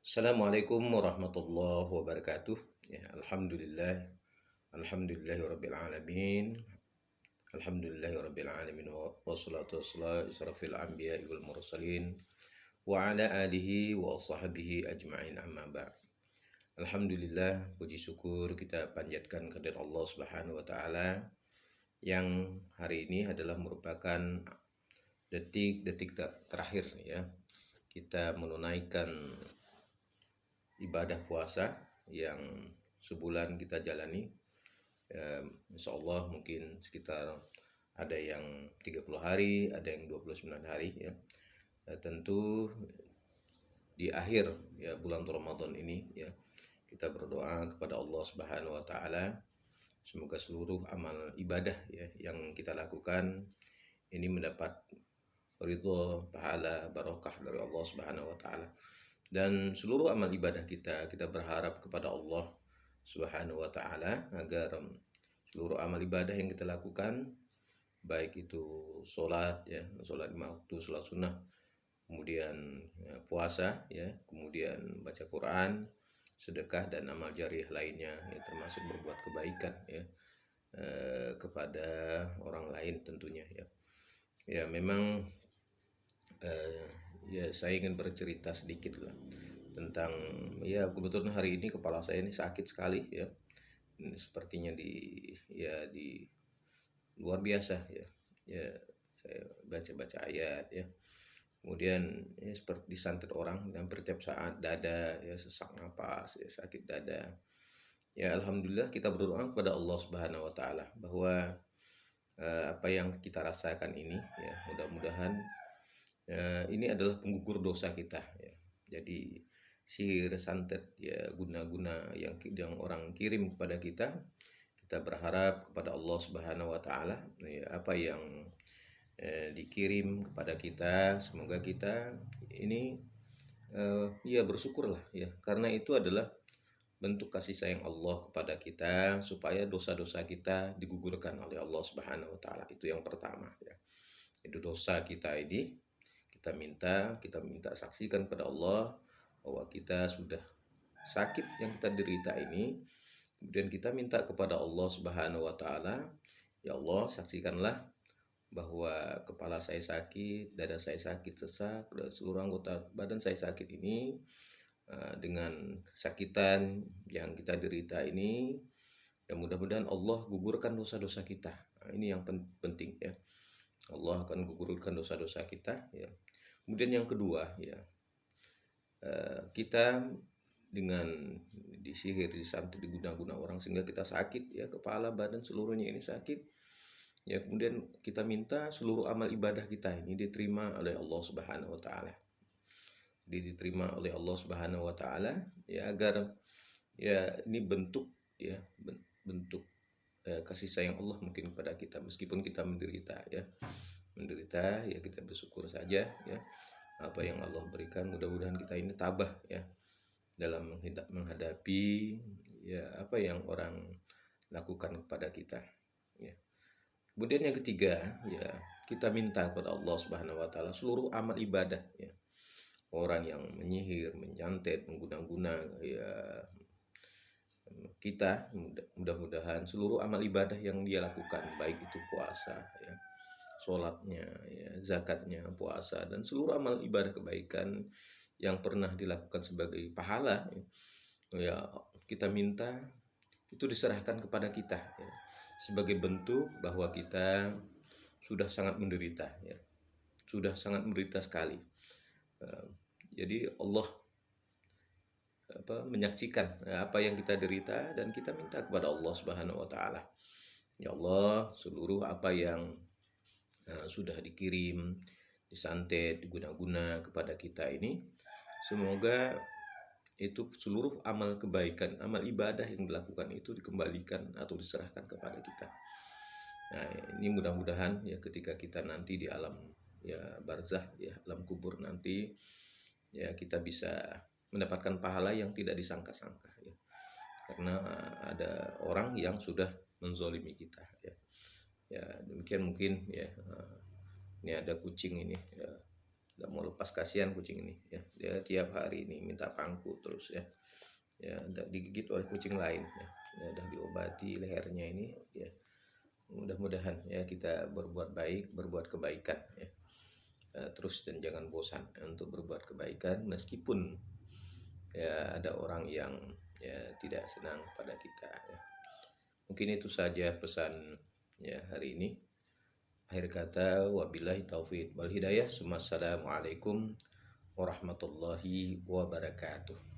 Assalamualaikum warahmatullahi wabarakatuh. Ya, alhamdulillahirabbil alamin. Alhamdulillahirabbil alamin wassalatu wassalamu asrafil anbiya'i wal mursalin wa ala alihi wa sahbihi ajma'in amma ba'd. Alhamdulillah, puji syukur kita panjatkan kehadirat Allah Subhanahu wa taala yang hari ini adalah merupakan detik-detik terakhir ya. Kita menunaikan ibadah puasa yang sebulan kita jalani. Insya Allah mungkin sekitar ada yang 30 hari, ada yang 29 hari ya. Tentu di akhir ya bulan Ramadan ini ya, kita berdoa kepada Allah Subhanahu wa taala semoga seluruh amal ibadah ya yang kita lakukan ini mendapat ridho, pahala, barokah dari Allah Subhanahu wa taala. Dan seluruh amal ibadah kita berharap kepada Allah Subhanahu wa taala agar seluruh amal ibadah yang kita lakukan, baik itu sholat ya, sholat 5 waktu, sholat sunnah, kemudian ya, puasa ya, kemudian baca Quran, sedekah dan amal jariah lainnya ya, termasuk berbuat kebaikan ya kepada orang lain tentunya ya. Ya memang ya saya ingin bercerita sedikit lah tentang ya kebetulan hari ini kepala saya ini sakit sekali ya. Ini sepertinya di luar biasa ya. Ya saya baca-baca ayat ya. Kemudian ya seperti disantet orang hampir tiap saat, dada ya, sesak napas ya, sakit dada. Ya alhamdulillah kita berdoa kepada Allah Subhanahu wa taala bahwa apa yang kita rasakan ini ya mudah-mudahan ini adalah penggugur dosa kita ya. Jadi sihir santet ya guna-guna yang orang kirim kepada kita berharap kepada Allah Subhanahu wa taala ya, apa yang dikirim kepada kita semoga kita ini ya bersyukurlah ya, karena itu adalah bentuk kasih sayang Allah kepada kita supaya dosa-dosa kita digugurkan oleh Allah Subhanahu wa taala. Itu yang pertama ya. Itu dosa kita ini kita minta saksikan pada Allah bahwa kita sudah sakit yang kita derita ini, kemudian kita minta kepada Allah Subhanahu wa taala, ya Allah saksikanlah bahwa kepala saya sakit, dada saya sakit, sesak, dan seluruh anggota badan saya sakit ini, dengan sakitan yang kita derita ini, ya mudah-mudahan Allah gugurkan dosa-dosa kita. Nah, ini yang penting ya. Allah akan gugurkan dosa-dosa kita ya. Kemudian yang kedua ya, kita dengan disihir, disantet, diguna-guna orang sehingga kita sakit ya, kepala, badan seluruhnya ini sakit ya, kemudian kita minta seluruh amal ibadah kita ini diterima oleh Allah Subhanahu wa taala. Diterima oleh Allah Subhanahu wa taala ya, agar ya ini bentuk ya, bentuk kasih sayang Allah mungkin kepada kita meskipun kita menderita ya. Menderita ya kita bersyukur saja ya, apa yang Allah berikan mudah-mudahan kita ini tabah ya dalam menghadapi ya apa yang orang lakukan kepada kita ya. Kemudian yang ketiga ya, kita minta kepada Allah Subhanahu wa taala seluruh amal ibadah ya. Orang yang menyihir, menyantet, mengguna-guna ya, kita mudah-mudahan seluruh amal ibadah yang dia lakukan, baik itu puasa ya, sholatnya ya, zakatnya, puasa, dan seluruh amal ibadah kebaikan yang pernah dilakukan sebagai pahala ya, kita minta itu diserahkan kepada kita ya, sebagai bentuk bahwa kita sudah sangat menderita ya, sudah sangat menderita sekali. Jadi Allah menyaksikan apa yang kita derita dan kita minta kepada Allah Subhanahu wa taala. Ya Allah, seluruh apa yang sudah dikirim, disantet, diguna-guna kepada kita ini, semoga itu seluruh amal kebaikan, amal ibadah yang dilakukan itu dikembalikan atau diserahkan kepada kita. Nah, ini mudah-mudahan ya ketika kita nanti di alam ya barzah ya, alam kubur nanti ya, kita bisa mendapatkan pahala yang tidak disangka-sangka ya. Karena ada orang yang sudah menzolimi kita ya. Demikian mungkin ya. Ini ada kucing ini ya, Nggak mau lepas, kasihan kucing ini ya. Dia tiap hari ini minta pangku terus ya. Ya, digigit oleh kucing lain ya. Ya, udah diobati lehernya ini ya. Mudah-mudahan ya kita berbuat baik, berbuat kebaikan ya. Terus dan jangan bosan untuk berbuat kebaikan meskipun ya ada orang yang ya tidak senang pada kita ya. Mungkin itu saja pesan ya hari ini. Akhir kata, wabillahi taufiq wal hidayah. Assalamualaikum warahmatullahi wabarakatuh.